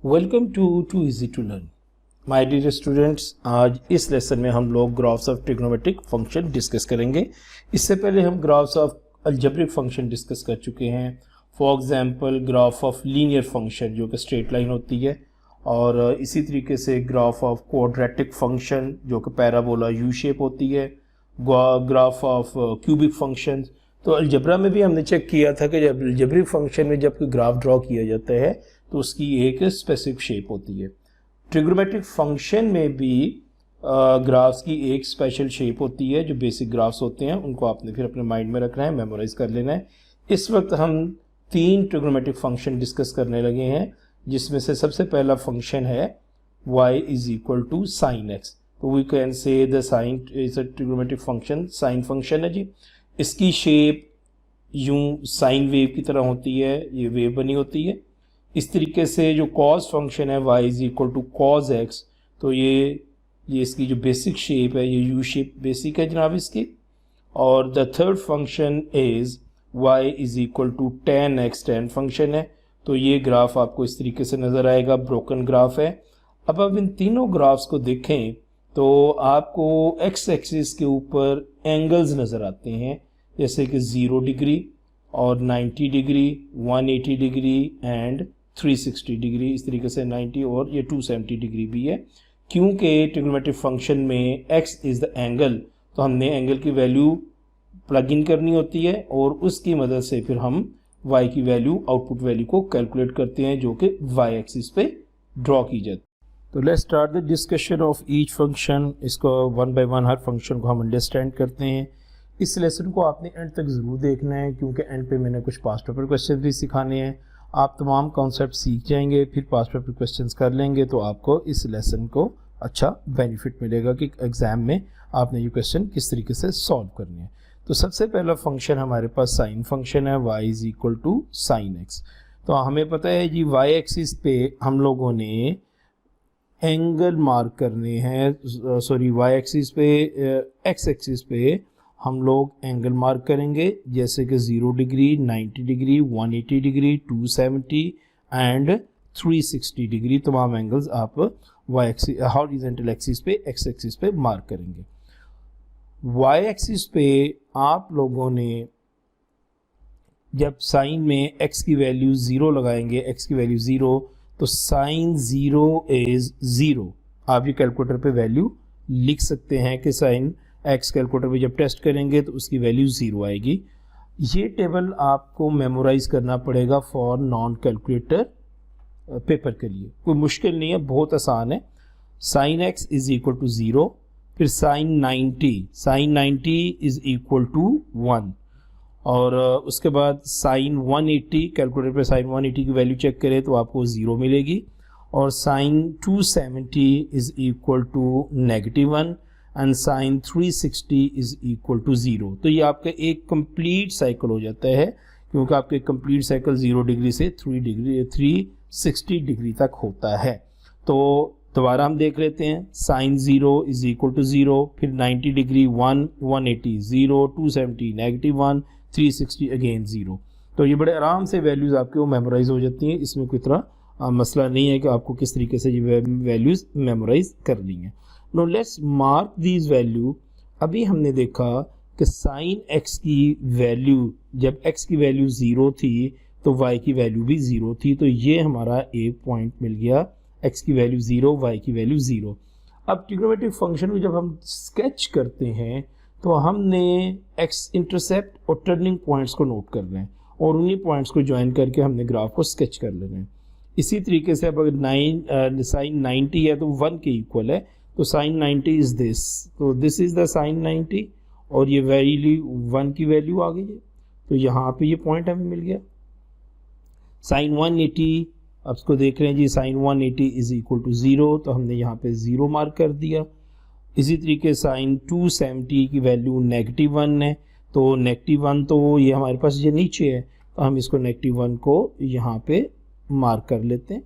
Welcome to easy to learn my dear students. आज इस lesson में हम लोग graphs of trigonometric function discuss करेंगे। इससे पहले हम graphs of algebraic function discuss कर चुके हैं। For example graph of linear function जो कि स्ट्रेट लाइन होती है, और इसी तरीके से ग्राफ ऑफ क्वाड्रेटिक फंक्शन जो कि पैराबोला यू शेप होती है, ग्राफ ऑफ क्यूबिक फंक्शन। तो अलजेब्रा में भी हमने चेक किया था कि जब अलजेब्रिक फंक्शन में जब कोई ग्राफ ड्रॉ किया जाता है तो उसकी एक स्पेसिफिक शेप होती है। ट्रिग्नोमेट्रिक फंक्शन में भी ग्राफ्स की एक स्पेशल शेप होती है। जो बेसिक ग्राफ्स होते हैं उनको आपने फिर अपने माइंड में रखना है, मेमोराइज कर लेना है। इस वक्त हम 3 ट्रिग्नोमेट्रिक फंक्शन डिस्कस करने लगे हैं, जिसमें से सबसे पहला फंक्शन है y is equal to sine x. तो we can say the sine is a trigonometric function, sine function है जी। इसकी शेप यूं साइन वेव की तरह होती है, ये वेव बनी होती है। इस तरीके से जो कॉस फंक्शन है y is equal to cos x, तो ये इसकी जो बेसिक शेप है ये यू शेप बेसिक है जनाब इसकी। और the third function is y is equal to tan x, tan function है। तो ये ग्राफ आपको इस तरीके से नज़र आएगा, ब्रोकन ग्राफ है। अब इन तीनों ग्राफ्स को देखें तो आपको x एक्सिस के ऊपर एंगल्स नज़र आते हैं, जैसे कि 0 डिग्री और 90 डिग्री, 180 डिग्री एंड 360 डिग्री। इस तरीके से 90 और ये 270 डिग्री भी है। क्योंकि ट्रिग्नोमेट्रिक फंक्शन में x इज़ द एंगल, तो हमने एंगल की वैल्यू प्लग इन करनी होती है और उसकी मदद से फिर हम y की वैल्यू, आउटपुट वैल्यू को कैलकुलेट करते हैं, जो कि y एक्सिस पे ड्रॉ की जाती है। तो let's start the discussion of each function. इसको वन बाय वन हर फंक्शन को हम अंडरस्टैंड करते हैं। इस लेसन को आपने एंड तक ज़रूर देखना है, क्योंकि एंड पे मैंने कुछ पास्ट पेपर क्वेश्चन भी सिखाने हैं। आप तमाम कॉन्सेप्ट सीख जाएंगे, फिर पास्ट पेपर क्वेश्चंस कर लेंगे, तो आपको इस लेसन को अच्छा बेनिफिट मिलेगा कि एग्ज़ाम में आपने ये क्वेश्चन किस तरीके से सॉल्व करने हैं। तो सबसे पहला फंक्शन हमारे पास साइन फंक्शन है, y is equal to sine x. तो हमें पता है जी y एक्सिस पे हम लोगों ने एंगल मार्क करने हैं, सॉरी y एक्सिस पे, x एक्सिस पे हम लोग एंगल मार्क करेंगे, जैसे कि 0 degree, 90 degree, 180 degree, 270 and 360 degree. तमाम एंगल्स आप y एक्सिस, हॉरिजॉन्टल एक्सिस पे, x एक्सिस पे मार्क करेंगे। y एक्सिस पे आप लोगों ने जब साइन में x की वैल्यू 0 लगाएंगे, x की वैल्यू 0, तो साइन 0 इज 0। आप ये कैलकुलेटर पे वैल्यू लिख सकते हैं कि साइन x कैलकुलेटर पे जब टेस्ट करेंगे तो उसकी वैल्यू 0 आएगी। ये टेबल आपको मेमोराइज करना पड़ेगा फॉर नॉन कैलकुलेटर पेपर के लिए। कोई मुश्किल नहीं है, बहुत आसान है। Sine x is equal to 0, फिर साइन 90 इज इक्वल टू 1, और उसके बाद साइन 180, कैलकुलेटर पे साइन 180 की वैल्यू चेक करें तो आपको 0 मिलेगी, और sine 270 is equal to -1 and sine 360 is equal to 0। तो ये आपका एक कंप्लीट साइकिल हो जाता है, क्योंकि आपके कंप्लीट साइकिल 0 डिग्री से 360 डिग्री तक होता है। तो दोबारा हम देख लेते हैं, साइन 0 इज इक्वल टू 0, फिर 90 डिग्री 1, 180 0, 270 -1, 360 अगेन 0। तो ये बड़े आराम से वैल्यूज़ आपके वो मेमोराइज हो जाती हैं। इसमें कोई तरह मसला नहीं है कि आपको किस तरीके से ये वैल्यूज़ मेमोराइज करनी है। Now let's mark these values. अभी हमने देखा कि साइन x की वैल्यू, जब x की वैल्यू 0 थी तो y की वैल्यू भी 0 थी। तो ये हमारा एक पॉइंट मिल गया, x की वैल्यू 0, y की वैल्यू 0। अब ट्रिग्नोमेट्रिक फंक्शन को जब हम स्केच करते हैं तो हमने x इंटरसेप्ट और टर्निंग पॉइंट्स को नोट करना है, और उन्हीं पॉइंट्स को ज्वाइन करके हमने ग्राफ को स्केच कर लेना है। इसी तरीके से अब अगर साइन 90 है तो 1 के इक्वल है, तो साइन 90 इज दिस, तो दिस इज द साइन 90, और ये वैल्यू 1 की वैल्यू आ गई है। तो यहाँ पे ये पॉइंट हमें मिल गया। साइन 180, अब इसको देख रहे हैं जी, साइन 180 इज इक्वल टू 0, तो हमने यहाँ पे 0 मार्क कर दिया। इसी तरीके साइन 270 की वैल्यू -1 है, तो -1 तो ये हमारे पास ये नीचे है, तो हम इसको -1 को यहाँ पे मार्क कर लेते हैं।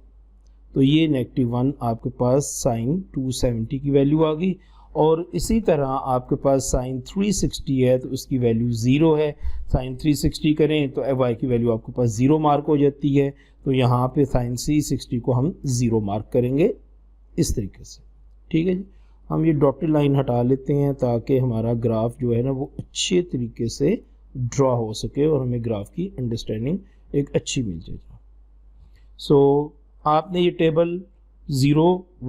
तो ये -1 आपके पास साइन 270 की वैल्यू आ गई। और इसी तरह आपके पास साइन 360 है तो उसकी वैल्यू 0 है। साइन 360 करें तो y की वैल्यू आपके पास 0 मार्क हो जाती है। तो यहाँ पे साइन सी 60 को हम 0 मार्क करेंगे इस तरीके से। ठीक है जी, हम ये डॉटेड लाइन हटा लेते हैं ताकि हमारा ग्राफ जो है ना वो अच्छे तरीके से ड्रॉ हो सके और हमें ग्राफ की अंडरस्टैंडिंग एक अच्छी मिल जाए। सो आपने ये टेबल 0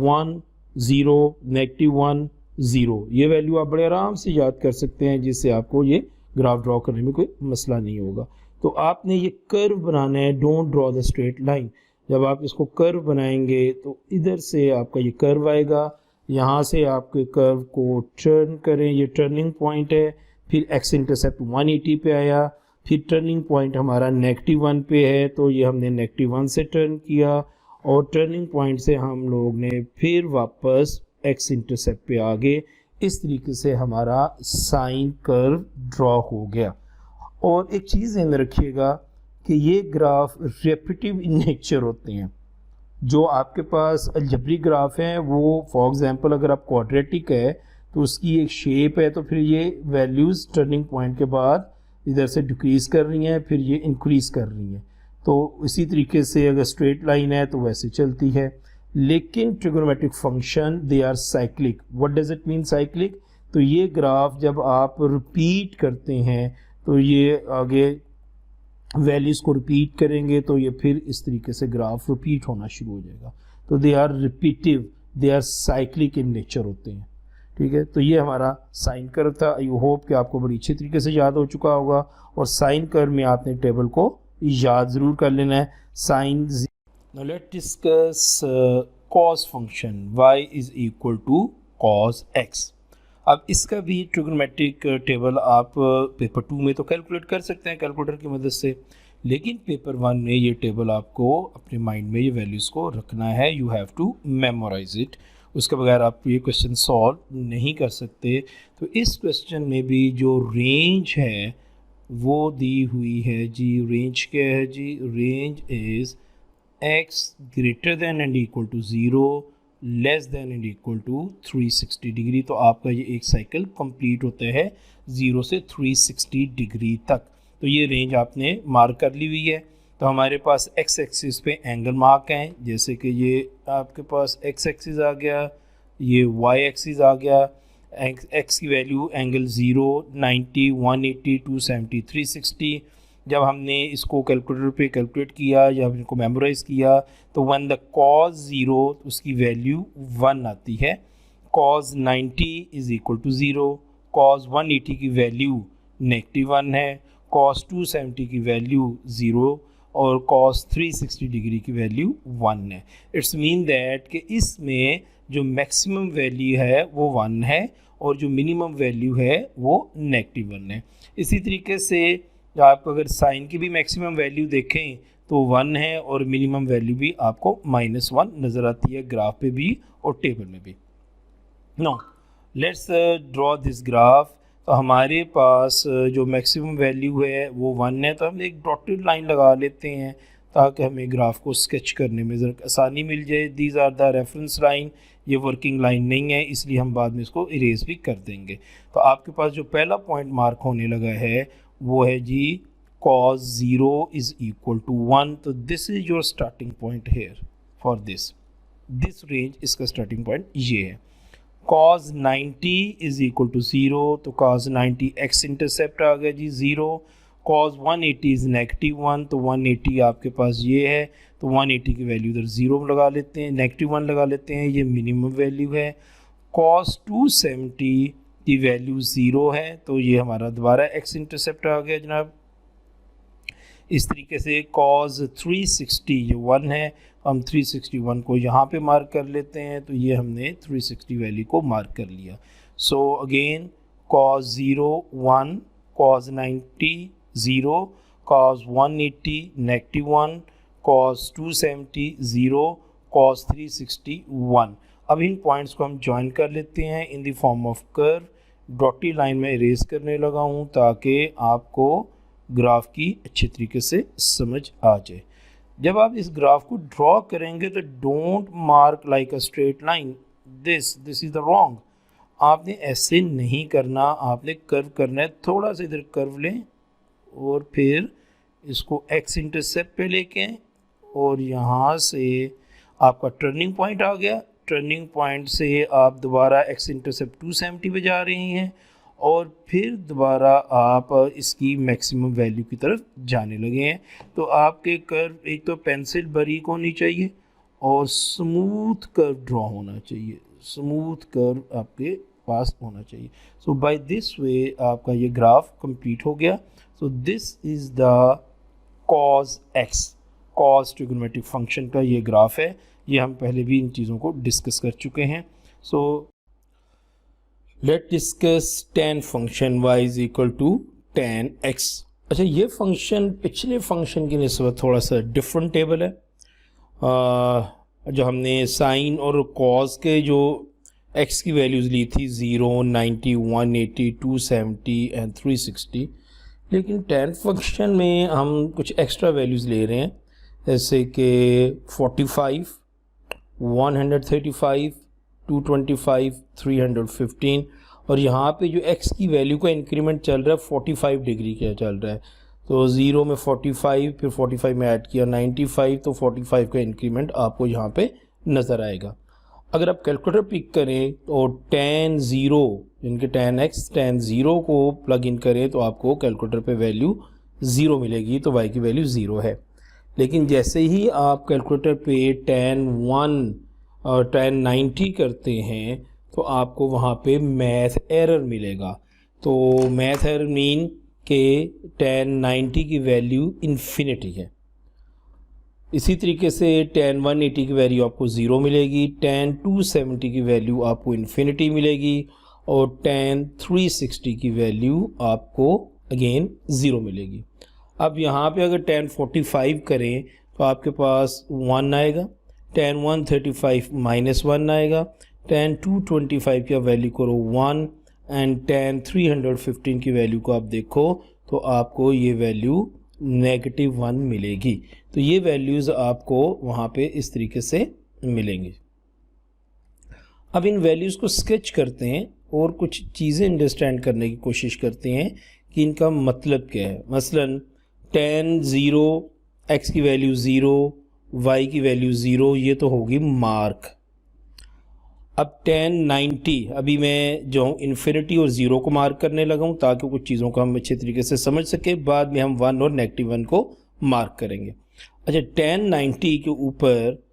1 0 -1 0 ये वैल्यू आप बड़े आराम से याद कर सकते हैं, जिससे आपको ये ग्राफ ड्रॉ करने में कोई मसला नहीं होगा। तो आपने ये कर्व बनाना है, don't draw the straight line. जब आप इसको कर्व बनाएंगे तो इधर से आपका ये कर्व आएगा, यहाँ से आपके कर्व को टर्न करें, ये टर्निंग पॉइंट है, फिर एक्स इंटरसेप्ट 180 पे आया, फिर टर्निंग पॉइंट हमारा -1 पे है, तो ये हमने -1 से टर्न किया और टर्निंग पॉइंट से हम लोग ने फिर वापस एक्स इंटरसेप्ट पे आ गए। इस तरीके से हमारा साइन कर्व ड्रॉ हो गया। और एक चीज़ ध्यान रखिएगा कि ये ग्राफ रेपिटिव इन नेचर होते हैं। जो आपके पास अलजेब्रिक ग्राफ हैं वो फॉर एग्जांपल अगर आप क्वाड्रेटिक है तो उसकी एक शेप है, तो फिर ये वैल्यूज़ टर्निंग पॉइंट के बाद इधर से डिक्रीज कर रही हैं, फिर ये इंक्रीज कर रही हैं। तो इसी तरीके से अगर स्ट्रेट लाइन है तो वैसे चलती है। लेकिन trigonometric function they are cyclic. What does it mean cyclic? तो ये ग्राफ जब आप रिपीट करते हैं तो ये आगे वैल्यूज़ को रिपीट करेंगे तो ये फिर इस तरीके से ग्राफ रिपीट होना शुरू हो जाएगा। तो they are repetitive, they are cyclic in nature होते हैं। ठीक है, तो ये हमारा साइन कर्व था। आई होप कि आपको बड़ी अच्छी तरीके से याद हो चुका होगा। और साइन कर्व में आपने टेबल को याद ज़रूर कर लेना है। Sine now let's discuss cos function y is equal to cos x। अब इसका भी ट्रिगोनोमेट्रिक टेबल आप पेपर 2 में तो कैलकुलेट कर सकते हैं कैलकुलेटर की मदद से, लेकिन पेपर 1 में ये टेबल आपको अपने माइंड में ये वैल्यूज़ को रखना है। You have to memorize it. उसके बगैर आप ये क्वेश्चन सॉल्व नहीं कर सकते। तो इस क्वेश्चन में भी जो रेंज है वो दी हुई है जी। रेंज क्या है जी? Range is x greater than and equal to 0 less than and equal to 360 degree. तो आपका ये एक साइकिल कंप्लीट होता है 0 से 360 डिग्री तक। तो ये रेंज आपने मार्क कर ली हुई है। तो हमारे पास x एक्सिस पे एंगल मार्क हैं, जैसे कि ये आपके पास x एक्सिस आ गया, ये y एक्सिस आ गया। x की वैल्यू एंगल 0, 90, 180, 270, 360। जब हमने इसको कैलकुलेटर पे कैलकुलेट किया, जब इनको मेमोराइज़ किया, तो वन द cos 0 उसकी वैल्यू 1 आती है। cos 90 is equal to 0, cos 180 की वैल्यू -1 है, cos 270 की वैल्यू 0 और cos 360 डिग्री की वैल्यू 1 है। इट्स मीन दैट कि इसमें जो मैक्सिमम वैल्यू है वो 1 है और जो मिनिमम वैल्यू है वो -1 है। इसी तरीके से आप अगर साइन की भी मैक्सिमम वैल्यू देखें तो 1 है और मिनिमम वैल्यू भी आपको -1 नज़र आती है ग्राफ पे भी और टेबल में भी। Now let's draw this graph. तो हमारे पास जो मैक्सिमम वैल्यू है वो 1 है, तो हम एक डॉटेड लाइन लगा लेते हैं ताकि हमें ग्राफ को स्केच करने में ज़रा आसानी मिल जाए। These are the reference line, ये वर्किंग लाइन नहीं है, इसलिए हम बाद में इसको इरेज भी कर देंगे। तो आपके पास जो पहला पॉइंट मार्क होने लगा है वो है जी cos 0 इज़ इक्वल टू 1। तो this is your starting point here for this range. इसका स्टार्टिंग पॉइंट ये है। cos 90 इज़ इक्वल टू 0, तो cos 90 x इंटरसेप्ट आ गया जी 0। cos 180 इज़ -1, तो 180 आपके पास ये है, तो 180 की वैल्यू इधर 0 लगा लेते हैं, -1 लगा लेते हैं, ये मिनिमम वैल्यू है। cos 270 की वैल्यू 0 है, तो ये हमारा दोबारा x इंटरसेप्ट आ गया जनाब। इस तरीके से cos 360 ये 1 है, हम 361 को यहाँ पे मार्क कर लेते हैं, तो ये हमने 360 वैल्यू को मार्क कर लिया। So again cos 0 1, cos 90 0, cos 180 -1, cos 270 0, cos 360 1। अब इन पॉइंट्स को हम ज्वाइन कर लेते हैं in the form of curve. Dotted line में इरेज करने लगा हूँ ताकि आपको ग्राफ की अच्छे तरीके से समझ आ जाए। जब आप इस ग्राफ को ड्रॉ करेंगे तो don't mark like a straight line, this is the wrong. आपने ऐसे नहीं करना, आपने कर्व करना है। थोड़ा सा इधर कर्व लें और फिर इसको एक्स इंटरसेप्ट पे लेके आएँ और यहाँ से आपका टर्निंग पॉइंट आ गया। टर्निंग पॉइंट से आप दोबारा एक्स इंटरसेप्ट 270 पे जा रहे हैं और फिर दोबारा आप इसकी मैक्सिमम वैल्यू की तरफ जाने लगे हैं। तो आपके कर्व एक तो पेंसिल बारीक होनी चाहिए और स्मूथ कर्व ड्रॉ होना चाहिए, स्मूथ कर्व आपके पास होना चाहिए। सो बाय दिस वे आपका ये ग्राफ कंप्लीट हो गया। So this is the cos x, cause trigonometric function का ये ग्राफ है। ये हम पहले भी इन चीज़ों को डिस्कस कर चुके हैं। So let discuss tan function y is equal to tan x। अच्छा, ये फंक्शन पिछले फंक्शन की निस्बत थोड़ा सा डिफरेंट टेबल है। जो हमने साइन और कॉज के जो x की वैल्यूज़ ली थी 0, 90, 180, 270 एंड 360, लेकिन tan फंक्शन में हम कुछ एक्स्ट्रा वैल्यूज़ ले रहे हैं, जैसे कि 45, 135, 225, 315। और यहाँ पे जो x की वैल्यू का इंक्रीमेंट चल रहा है 45 डिग्री का चल रहा है। तो 0 में 45, फिर 45 में ऐड किया 95, तो 45 का इंक्रीमेंट आपको यहाँ पे नज़र आएगा। अगर आप कैलकुलेटर पिक करें तो tan 0, इनके tan x, tan 0 को प्लग इन करें तो आपको कैलकुलेटर पे वैल्यू 0 मिलेगी, तो y की वैल्यू 0 है। लेकिन जैसे ही आप कैलकुलेटर पे tan 1 और tan 90 करते हैं तो आपको वहाँ पे मैथ एरर मिलेगा। तो मैथ एरर मीन के tan 90 की वैल्यू इन्फिनिटी है। इसी तरीके से tan 180 की वैल्यू आपको 0 मिलेगी, tan 270 की वैल्यू आपको इन्फिनिटी मिलेगी और tan 360 की वैल्यू आपको अगेन 0 मिलेगी। अब यहाँ पे अगर tan 45 करें तो आपके पास 1 आएगा, tan 135 -1 आएगा, tan 225 की वैल्यू करो 1 एंड tan 315 की वैल्यू को आप देखो तो आपको ये वैल्यू -1 मिलेगी। तो ये वैल्यूज़ आपको वहाँ पे इस तरीके से मिलेंगी। अब इन वैल्यूज़ को स्केच करते हैं और कुछ चीज़ें अंडरस्टैंड करने की कोशिश करते हैं कि इनका मतलब क्या है। मसलन tan 0, x की वैल्यू 0, y की वैल्यू 0, ये तो होगी मार्क। अब tan 90, अभी मैं जो इन्फिनिटी और 0 को मार्क करने लगा हूँ ताकि कुछ चीज़ों को हम अच्छे तरीके से समझ सके। बाद में हम 1 और -1 को मार्क करेंगे। अच्छा, tan 90 के ऊपर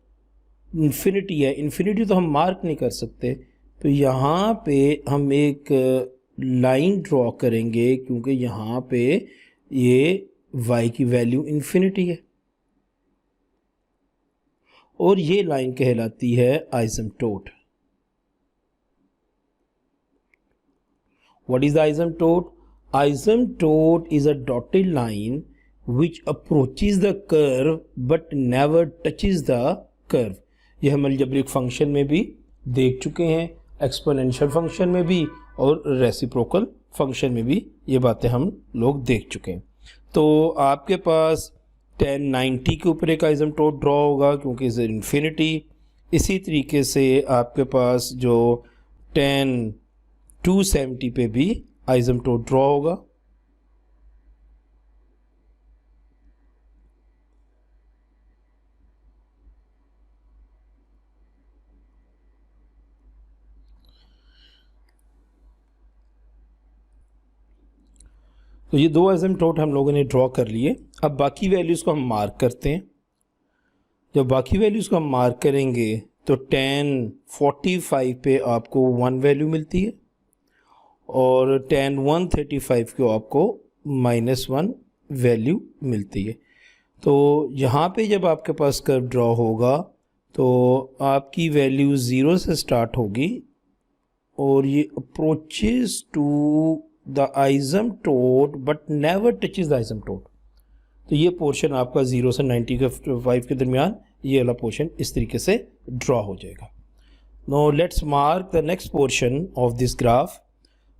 इन्फिनिटी है, इन्फिनिटी तो हम मार्क नहीं कर सकते, तो यहाँ पे हम एक लाइन ड्रॉ करेंगे क्योंकि यहाँ पे ये y की वैल्यू इन्फिनिटी है और ये लाइन कहलाती है आइसमटोट। What is the asymptote? Asymptote is a dotted line which approaches the curve but never touches the curve. ये हम अलजेब्रिक फंक्शन में भी देख चुके हैं, एक्सपोनेंशियल फंक्शन में भी और रेसिप्रोकल फंक्शन में भी ये बातें हम लोग देख चुके हैं। तो आपके पास tan 90 के ऊपर एक आइसमटोट ड्रॉ होगा क्योंकि इज इन्फिनिटी। इसी तरीके से आपके पास जो tan 270 पे भी आइसमटोट ड्रॉ होगा। तो ये दो आइसमटोट हम लोगों ने ड्रॉ कर लिए। अब बाकी वैल्यूज़ को हम मार्क करते हैं। जब बाकी वैल्यूज़ को हम मार्क करेंगे तो tan 45 पे आपको 1 वैल्यू मिलती है और tan 135 को आपको -1 वैल्यू मिलती है। तो यहाँ पे जब आपके पास कर्व ड्रॉ होगा तो आपकी वैल्यू 0 से स्टार्ट होगी और ये approaches to the asymptote but never touches the asymptote. तो ये पोर्शन आपका 0 से 95 के दरमियान ये वाला पोर्शन इस तरीके से ड्रॉ हो जाएगा। Now let's mark the next portion of this graph.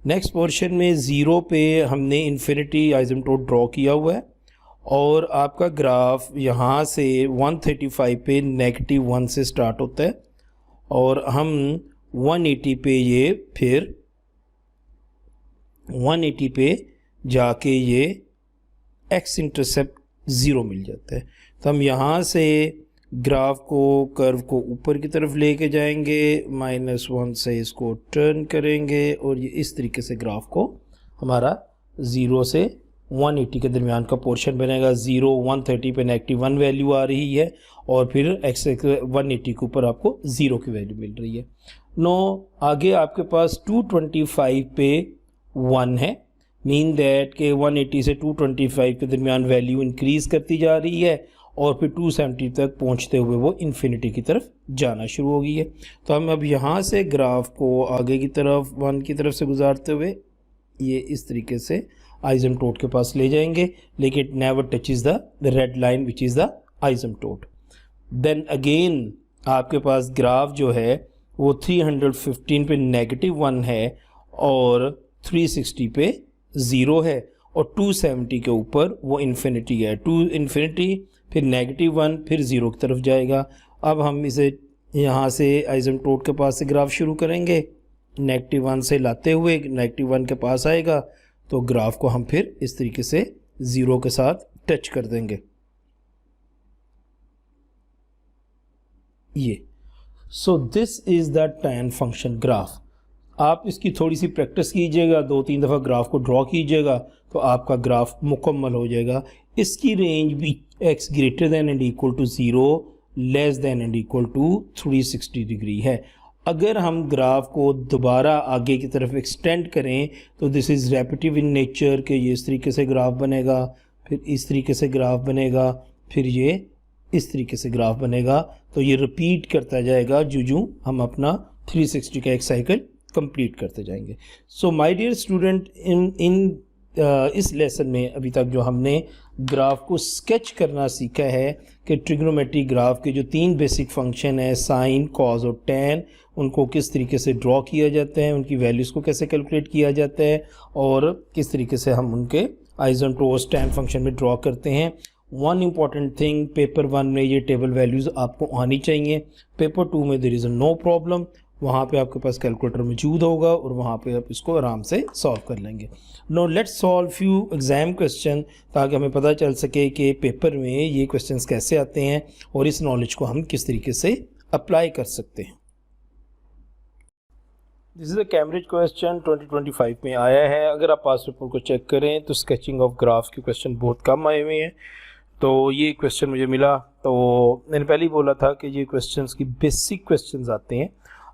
Next portion में 0 पे हमने इन्फिनिटी आइसमटोट ड्रॉ किया हुआ है और आपका ग्राफ यहाँ से 135 पे -1 से स्टार्ट होता है और हम 180 पे ये फिर 180 पे जाके ये x इंटरसेप्ट 0 मिल जाता है। तो हम यहाँ से ग्राफ को कर्व को ऊपर की तरफ लेके जाएंगे, -1 से इसको टर्न करेंगे और ये इस तरीके से ग्राफ को हमारा 0 से 180 के दरमियान का पोर्शन बनेगा। 0 130 पे -1 वैल्यू आ रही है और फिर x 180 के ऊपर आपको 0 की वैल्यू मिल रही है। नो आगे आपके पास 225 पे 1 है, मीन दैट के 180 से 225 के दरमियान वैल्यू इंक्रीज़ करती जा रही है और फिर 270 तक पहुंचते हुए वो इन्फिनिटी की तरफ जाना शुरू हो गई है। तो हम अब यहाँ से ग्राफ को आगे की तरफ 1 की तरफ से गुजारते हुए ये इस तरीके से आइसमटोट के पास ले जाएंगे, लेकिन it never touches the red line which is the asymptote. Then again आपके पास ग्राफ जो है वो 315 पे -1 है और 360 पे 0 है और 270 के ऊपर वो इन्फिनिटी है। 2 इन्फिनिटी फिर -1 फिर 0 की तरफ जाएगा। अब हम इसे यहाँ से आइसमटोट के पास से ग्राफ शुरू करेंगे, -1 से लाते हुए -1 के पास आएगा तो ग्राफ को हम फिर इस तरीके से 0 के साथ टच कर देंगे। ये so this is the tan function graph. आप इसकी थोड़ी सी प्रैक्टिस कीजिएगा, 2-3 दफ़ा ग्राफ को ड्रॉ कीजिएगा तो आपका ग्राफ मुकम्मल हो जाएगा। इसकी रेंज भी x greater than and equal to 0 less than and equal to 360 degree है। अगर हम ग्राफ को दोबारा आगे की तरफ एक्सटेंड करें तो दिस इज़ रेपिटिव इन नेचर के ये इस तरीके से ग्राफ बनेगा, फिर इस तरीके से ग्राफ बनेगा, फिर ये इस तरीके से ग्राफ बनेगा। तो ये रिपीट करता जाएगा जो हम अपना 360 का एक साइकिल कंप्लीट करते जाएंगे। सो माय डियर स्टूडेंट, इस लेसन में अभी तक जो हमने ग्राफ को स्केच करना सीखा है कि ट्रिग्नोमेट्रिक ग्राफ के जो 3 बेसिक फंक्शन है साइन, कॉस और टैन, उनको किस तरीके से ड्रॉ किया जाता है, उनकी वैल्यूज़ को कैसे कैलकुलेट किया जाता है और किस तरीके से हम उनके आइसोमटोस टैन फंक्शन में ड्रॉ करते हैं। वन इम्पॉर्टेंट थिंग, पेपर 1 में ये टेबल वैल्यूज़ आपको आनी चाहिए। पेपर 2 में देयर इज़ नो प्रॉब्लम, वहाँ पे आपके पास कैलकुलेटर मौजूद होगा और वहाँ पे आप इसको आराम से सॉल्व कर लेंगे। Now let's solve few exam question ताकि हमें पता चल सके कि पेपर में ये क्वेश्चंस कैसे आते हैं और इस नॉलेज को हम किस तरीके से अप्लाई कर सकते हैं। This is a Cambridge question 2025 में आया है। अगर आप पास पेपर को चेक करें तो स्केचिंग ऑफ ग्राफ्स के क्वेश्चन बहुत कम आए हुए हैं। तो ये क्वेश्चन मुझे मिला तो मैंने पहले ही बोला था कि ये क्वेश्चंस की बेसिक क्वेश्चंस आते हैं।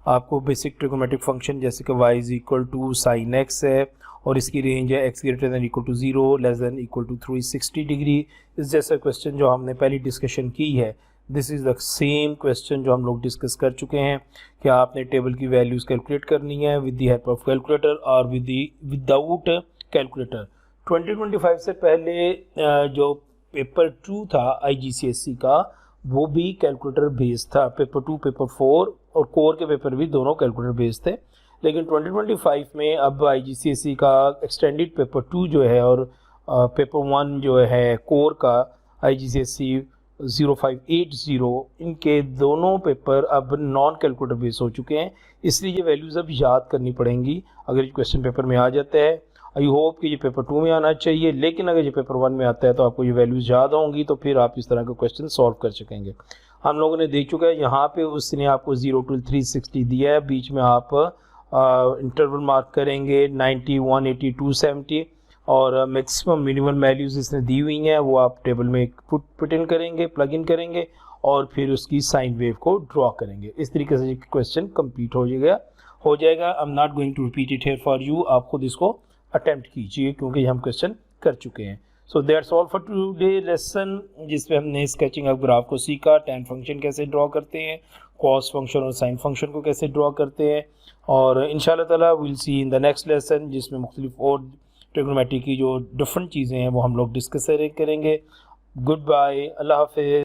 आपको बेसिक ट्रिगोमेट्रिक फंक्शन जैसे कि y is equal to sine x है और इसकी रेंज है x greater than equal to 0 less than equal to 360 degree. इस जैसा क्वेश्चन जो हमने पहले डिस्कशन की है, this is the same question जो हम लोग डिस्कस कर चुके हैं कि आपने टेबल की वैल्यूज़ कैलकुलेट करनी है with the help of calculator और विदाउट कैलकुलेटर। 2025 से पहले जो पेपर 2 था IGCSE का, वो भी कैलकुलेटर बेस्ड था। पेपर 2, पेपर 4 और कोर के पेपर भी दोनों कैलकुलेटर बेस्ड थे। लेकिन 2025 में अब IGCSE का एक्सटेंडेड पेपर 2 जो है और पेपर 1 जो है कोर का IGCSE 0580, इनके दोनों पेपर अब नॉन कैलकुलेटर बेस्ड हो चुके हैं। इसलिए ये वैल्यूज़ अब याद करनी पड़ेंगी अगर ये क्वेश्चन पेपर में आ जाता है। आई होप कि ये पेपर 2 में आना चाहिए, लेकिन अगर ये पेपर 1 में आता है तो आपको ये वैल्यूज़ याद होंगी तो फिर आप इस तरह का क्वेश्चन सॉल्व कर सकेंगे। हम लोगों ने देख चुका है यहाँ पे उसने आपको 0 to 360 दिया है, बीच में आप इंटरवल मार्क करेंगे 90, 180, 270 और मैक्सिमम मिनिमम वैल्यूज़ इसने दी हुई हैं वो आप टेबल में पुट इन करेंगे, प्लग इन करेंगे और फिर उसकी साइन वेव को ड्रॉ करेंगे। इस तरीके से क्वेश्चन कंप्लीट हो जाएगा। I am not going to repeat it here for you, आप खुद इसको अटेम्प्ट कीजिए क्योंकि हम क्वेश्चन कर चुके हैं। So that's all for today lesson, जिसपे हमने स्केचिंग ऑफ ग्राफ को सीखा, टैन फंक्शन कैसे ड्रॉ करते हैं, कॉस फंक्शन और साइन फंक्शन को कैसे ड्रॉ करते हैं और इंशाल्लाह ताला will see in the next lesson जिसमें मुख्तलिफ और ट्रिग्नोमेट्री की जो डिफरेंट चीज़ें हैं वो हम लोग डिस्कस करेंगे। गुड बाय, अल्लाह हाफिज़।